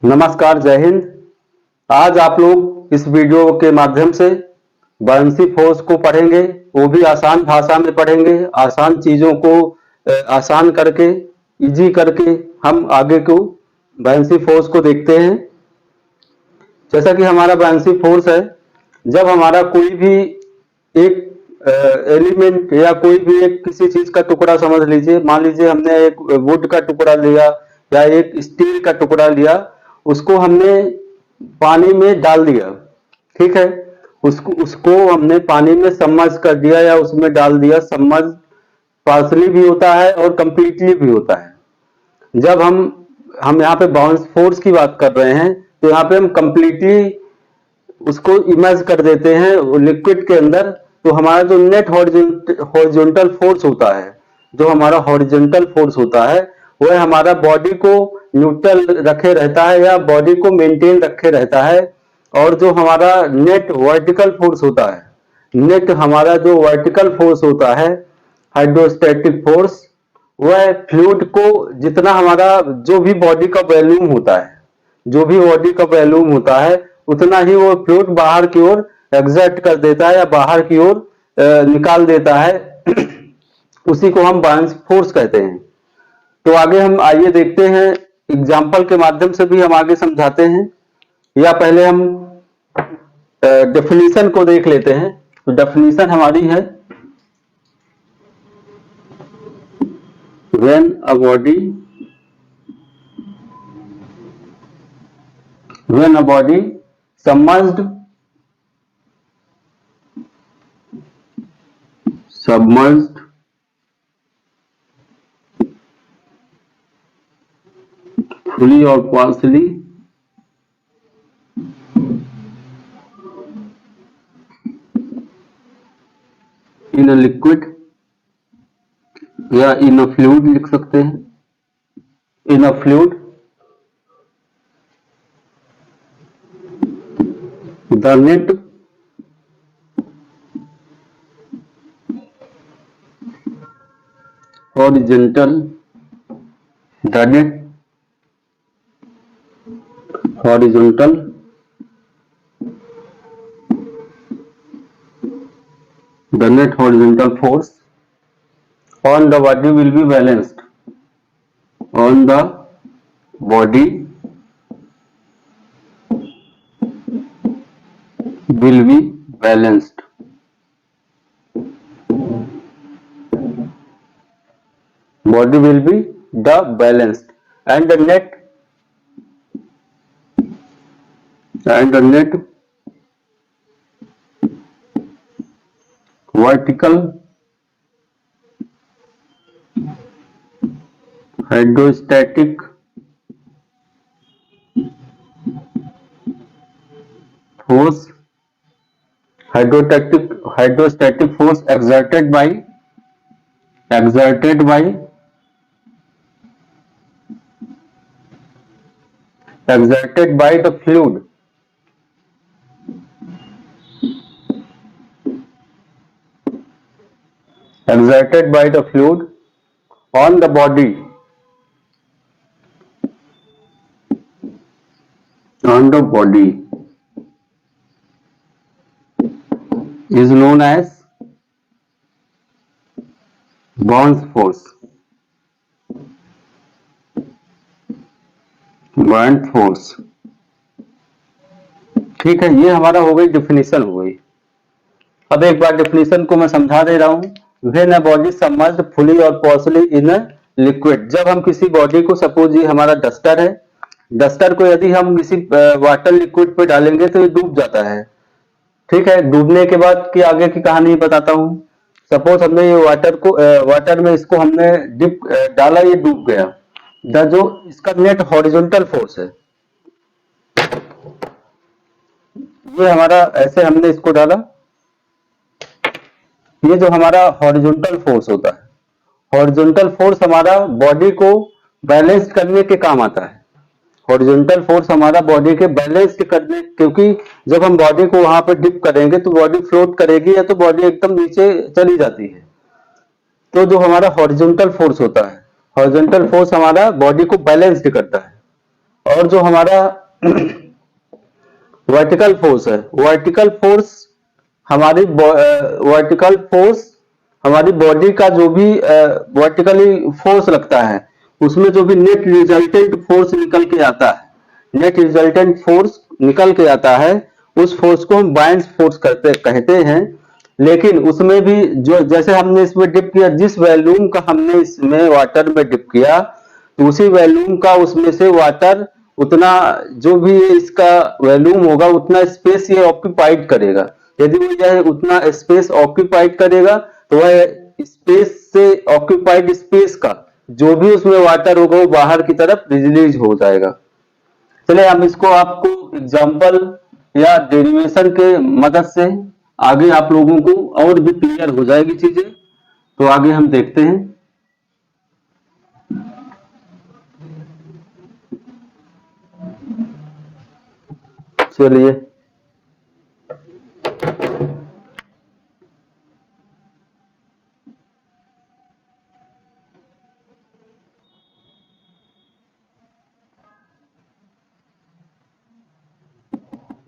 नमस्कार, जय हिंद। आज आप लोग इस वीडियो के माध्यम से बायन्सी फोर्स को पढ़ेंगे, वो भी आसान भाषा में पढ़ेंगे। आसान चीजों को आसान करके, इजी करके हम आगे को बायन्सी फोर्स को देखते हैं। जैसा कि हमारा बायन्सी फोर्स है, जब हमारा कोई भी एक एलिमेंट या कोई भी एक किसी चीज का टुकड़ा समझ लीजिए, मान लीजिए हमने एक वुड का टुकड़ा लिया या एक स्टील का टुकड़ा लिया, उसको हमने पानी में डाल दिया। ठीक है, उसको हमने पानी में सबमर्ज कर दिया या उसमें डाल दिया। सबमर्ज पार्शली भी होता है और कंप्लीटली भी होता है। जब हम यहाँ पे बाउंस फोर्स की बात कर रहे हैं, तो यहाँ पे हम कंप्लीटली उसको इमर्ज कर देते हैं लिक्विड के अंदर। तो हमारा जो नेट हॉरिजॉन्टल फोर्स होता है, जो हमारा हॉरिजॉन्टल फोर्स होता है, वह हमारा बॉडी को न्यूट्रल रखे रहता है या बॉडी को मेंटेन रखे रहता है। और जो हमारा नेट वर्टिकल फोर्स होता है, नेट हमारा जो वर्टिकल फोर्स होता है, हाइड्रोस्टैटिक फोर्स, वह फ्लूइड को जितना हमारा जो भी बॉडी का वॉल्यूम होता है, जो भी बॉडी का वॉल्यूम होता है, उतना ही वो फ्लूइड बाहर की ओर एग्जर्ट कर देता है या बाहर की ओर निकाल देता है। उसी को हम बायन्स फोर्स कहते हैं। तो आगे हम आइए देखते हैं, एग्जाम्पल के माध्यम से भी हम आगे समझाते हैं, या पहले हम डेफिनेशन को देख लेते हैं। तो डेफिनेशन हमारी है, when a body submerged fully or partially in a liquid, या in a fluid लिख सकते हैं, in a fluid, the net horizontal the net horizontal force on the body will be balanced. On the body will be balanced. Body will be the balanced, and the net vertical hydrostatic force exerted by the fluid on the body is known as bounce force. ठीक है, ये हमारा हो गई, definition हो गई। अब एक बार डिफिनीशन को मैं समझा दे रहा हूं। When a body submerged fully और पार्शियली इन अ लिक्विड, जब हम किसी बॉडी को, सपोज ये हमारा डस्टर है, डस्टर को यदि हम किसी वाटर लिक्विड पे डालेंगे तो ये डूब जाता है। ठीक है, डूबने के बाद की आगे की कहानी बताता हूं। सपोज हमने ये वाटर में इसको हमने डिप डाला, ये डूब गया। जो इसका नेट हॉरिजॉन्टल फोर्स है, ये हमारा, ऐसे हमने इसको डाला, ये जो हमारा हॉरिजॉन्टल फोर्स होता है, हॉरिजॉन्टल फोर्स हमारा बॉडी को बैलेंस करने के काम आता है। हॉरिजॉन्टल फोर्स हमारा बॉडी के बैलेंस करने, क्योंकि जब हम बॉडी को वहां पर डिप करेंगे तो बॉडी फ्लोट करेगी या तो बॉडी एकदम नीचे चली जाती है। तो जो हमारा हॉरिजॉन्टल फोर्स होता है, हॉरिजॉन्टल फोर्स हमारा बॉडी को बैलेंस्ड करता है। और जो हमारा वर्टिकल फोर्स है, वर्टिकल फोर्स हमारी बॉडी का जो भी वर्टिकली फोर्स लगता है, उसमें जो भी नेट रिजल्टेंट फोर्स निकल के आता है, नेट रिजल्टेंट फोर्स निकल के आता है, उस फोर्स को हम बायन्स फोर्स कहते हैं। लेकिन उसमें भी जो जैसे हमने इसमें डिप किया, जिस वॉल्यूम का हमने इसमें वाटर में डिप किया, तो उसी वॉल्यूम का उसमें से वाटर उतना जो भी इसका वॉल्यूम होगा उतना स्पेस ये ऑक्यूपाइड करेगा। यदि वो यह उतना स्पेस ऑक्यूपाइड करेगा तो वह स्पेस से ऑक्यूपाइड स्पेस का जो भी उसमें वाटर होगा वो बाहर की तरफ रिलीज हो जाएगा। चलिए हम इसको आपको एग्जांपल या डेरिवेशन के मदद से आगे आप लोगों को और भी क्लियर हो जाएगी चीजें, तो आगे हम देखते हैं। चलिए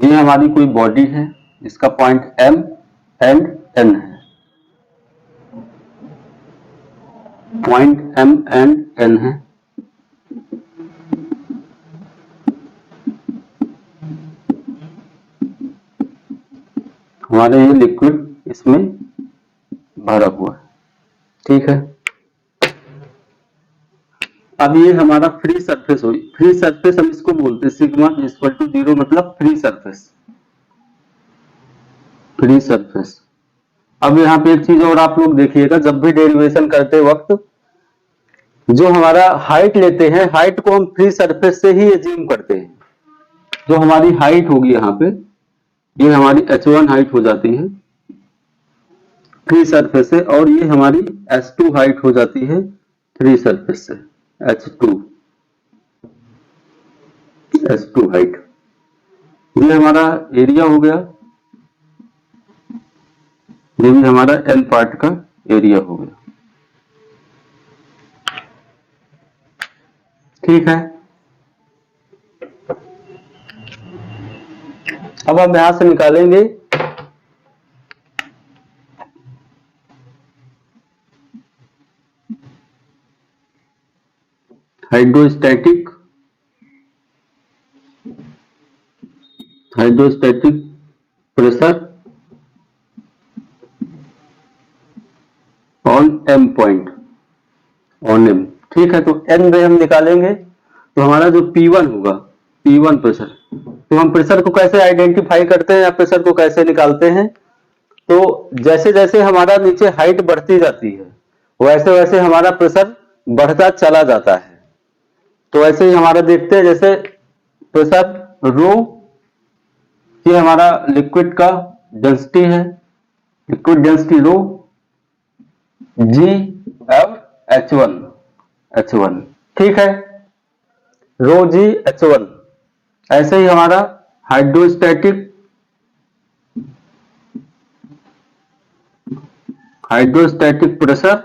ये हमारी कोई बॉडी है, इसका पॉइंट M एंड N है, पॉइंट M एंड N है। हमारा ये लिक्विड इसमें भरा हुआ है, ठीक है। अब ये हमारा फ्री सरफेस हुई, फ्री सरफेस हम इसको बोलते हैं सिग्मा इक्वल टू 0, मतलब फ्री सरफेस, फ्री सरफेस। अब यहाँ पे एक चीज और आप लोग देखिएगा, जब भी डेरिवेशन करते वक्त जो हमारा हाइट लेते हैं, हाइट को हम फ्री सरफेस से ही एज्यूम करते हैं। जो हमारी हाइट होगी यहाँ पे, ये हमारी H1 हाइट हो जाती है फ्री सरफेस से, और ये हमारी S2 हाइट हो जाती है फ्री सरफेस से, S2 हाइट। ये हमारा एरिया हो गया, ये भी हमारा N पार्ट का एरिया हो गया, ठीक है। अब हम यहां से निकालेंगे hydrostatic pressure on M point, on M, ठीक है। तो N में हम निकालेंगे तो हमारा जो P1 होगा, P1 प्रेशर, तो हम प्रेशर को कैसे आइडेंटिफाई करते हैं या प्रेशर को कैसे निकालते हैं, तो जैसे जैसे हमारा नीचे हाइट बढ़ती जाती है वैसे वैसे हमारा प्रेशर बढ़ता चला जाता है। तो ऐसे ही हमारा देखते हैं, जैसे प्रेशर रो, ये हमारा लिक्विड का डेंसिटी है, लिक्विड डेंसिटी रो, G और H1, ठीक है, रो G H1। ऐसे ही हमारा hydrostatic pressure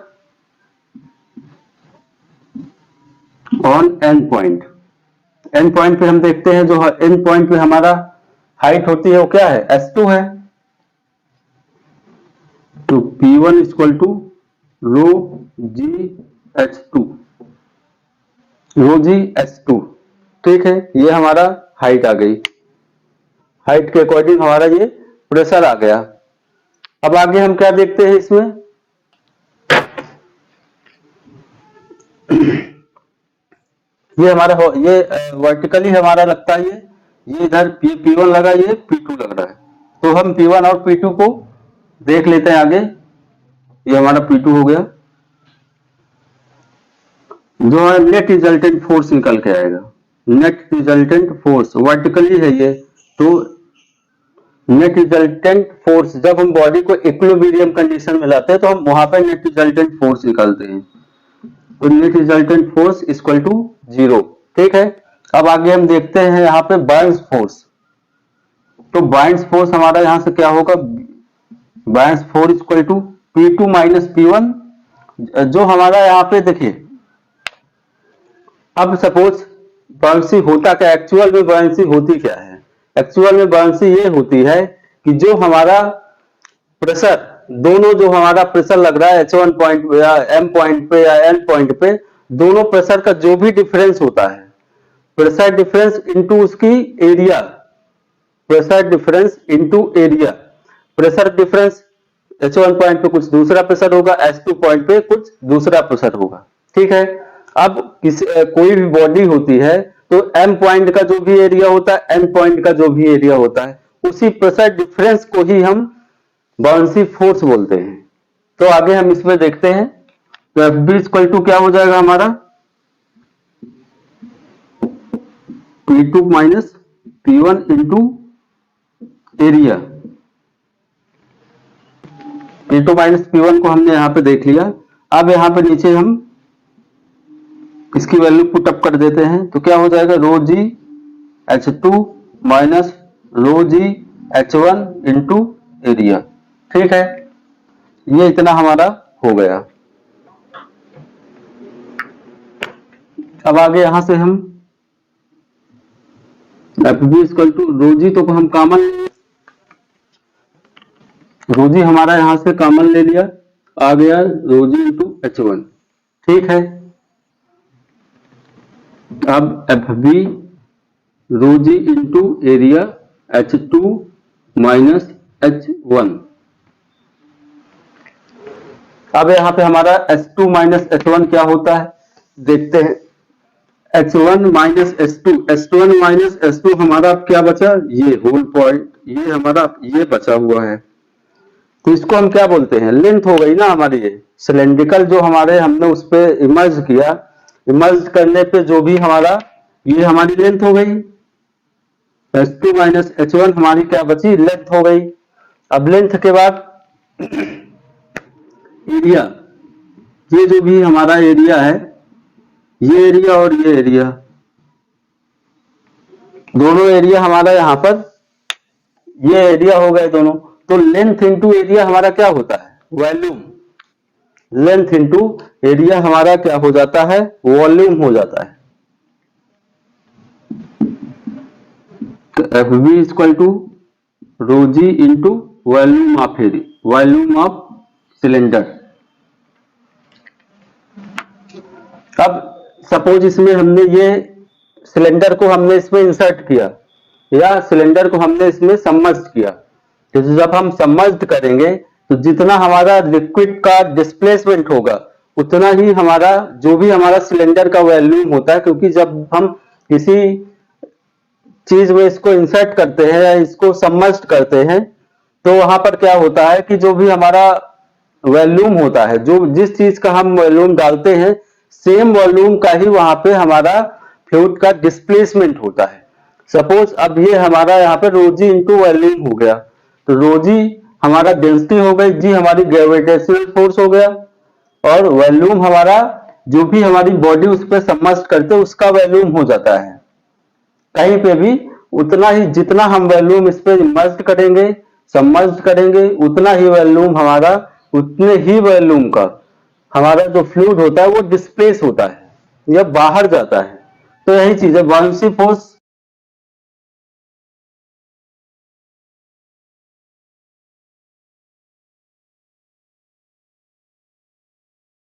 on N point, N point पे हम देखते हैं, जो N पॉइंट पे हमारा हाइट होती है वो क्या है, S2 है। तो P1 equal to rho G H2, rho G H2, ठीक है। ये हमारा हाइट आ गई, हाइट के अकॉर्डिंग हमारा ये प्रेशर आ गया। अब आगे हम क्या देखते हैं इसमें, ये हमारा ये वर्टिकली हमारा लगता है, ये इधर P1 लगा, ये P2 लग रहा है, तो हम P1 और P2 को देख लेते हैं आगे। ये हमारा P2 हो गया, जो है नेट रिजल्टेंट फोर्स निकल के आएगा, नेट रिजल्टेंट फोर्स वर्टिकली है ये, तो नेट रिजल्टेंट फोर्स जब हम बॉडी को इक्विलिब्रियम कंडीशन में लाते हैं तो हम वहां पर नेट रिजल्टेंट फोर्स निकालते हैं, तो net resultant force equal to 0, ठीक है। अब आगे हम देखते हैं यहाँ पे बायन्स फोर्स, तो बायन्स फोर्स हमारा यहां से क्या होगा, buoyance force equal to P2 minus P1, जो हमारा यहाँ पे देखिए, अब सपोज बॉयंसी होता क्या, एक्चुअल में बॉयंसी होती क्या है? एक्चुअल में बॉयंसी ये होती है कि जो हमारा प्रेशर, दोनों जो हमारा प्रेशर लग रहा है H1 पॉइंट पे या M पॉइंट पे या N पॉइंट पे, दोनों प्रेशर का जो भी डिफरेंस होता है, प्रेशर डिफरेंस इनटू उसकी area, pressure difference into area, pressure difference H1 point पे कुछ दूसरा प्रेशर होगा, H2 पॉइंट पे कुछ दूसरा प्रेशर होगा, ठीक है। अब कोई भी बॉडी होती है तो M पॉइंट का जो भी एरिया होता है, N पॉइंट का जो भी एरिया होता है, उसी प्रेशर डिफरेंस को ही हम बाउंसी फोर्स बोलते हैं। तो आगे हम इसमें देखते हैं। तो एफ बी इक्वल टू क्या हो जाएगा हमारा, P2 minus P1 into area. P2 minus P1 को हमने यहां पे देख लिया। अब यहां पे नीचे हम इसकी वैल्यू पुट अप कर देते हैं, तो क्या हो जाएगा, रो जी H2 माइनस रो जी H1 इंटू एरिया, ठीक है। ये इतना हमारा हो गया। अब आगे यहां से हम एफ बी इक्वल टू रोजी, तो हम कॉमन, रोजी हमारा यहां से कॉमन ले लिया, आ गया रोजी इंटू H1, ठीक है। अब एफ बी रोजी into area H2 minus H1। अब यहाँ पे हमारा H2 माइनस H1 क्या होता है देखते हैं। H1 minus H2, H1 minus H2 हमारा क्या बचा, ये होल पॉइंट, ये हमारा ये बचा हुआ है। तो इसको हम क्या बोलते हैं, लेंथ हो गई ना हमारी, ये सिलेंड्रिकल जो हमारे हमने उस पे इमर्ज किया, इमर्ज करने पे जो भी हमारा, ये हमारी लेंथ हो गई। H2 माइनस H1 हमारी क्या बची, लेंथ हो गई। अब लेंथ के बाद एरिया, ये जो भी हमारा एरिया है, ये एरिया और ये एरिया, दोनों एरिया हमारा यहां पर, ये एरिया हो गए दोनों। तो लेंथ इंटू एरिया हमारा क्या होता है, वॉल्यूम। लेंथ इंटू एरिया हमारा क्या हो जाता है, वॉल्यूम हो जाता है। तो F B equal to rho G into volume of area, volume of cylinder. अब सपोज इसमें हमने ये सिलेंडर को हमने इसमें इंसर्ट किया, या सिलेंडर को हमने इसमें सबमर्ज किया, तो जब हम सबमर्ज करेंगे तो जितना हमारा लिक्विड का डिस्प्लेसमेंट होगा, उतना ही हमारा जो भी हमारा सिलेंडर का वॉल्यूम होता है। क्योंकि जब हम किसी चीज में इसको इंसर्ट करते हैं या इसको सबमर्ज करते हैं, तो वहां पर क्या होता है कि जो भी हमारा वॉल्यूम होता है, जो जिस चीज का हम वॉल्यूम डालते हैं, सेम वॉल्यूम का ही वहां पे हमारा फ्लूइड का डिस्प्लेसमेंट होता है। सपोज अब ये हमारा यहाँ पे रोजी इंटू वॉल्यूम हो गया, तो रोजी हमारा डेंसिटी हो गई, जी हमारी ग्रेविटेशनल फोर्स हो गया, और वॉल्यूम हमारा जो भी हमारी बॉडी उस पर सबमर्ज करते हैं उसका वॉल्यूम हो जाता है। कहीं पे भी उतना ही, जितना हम वॉल्यूम इस पे इमर्ज करेंगे, सबमर्ज करेंगे, उतना ही वॉल्यूम हमारा, उतने ही वॉल्यूम का हमारा जो फ्लूइड होता है वो डिस्प्लेस होता है या बाहर जाता है। तो यही चीज है, बाउंसी फोर्स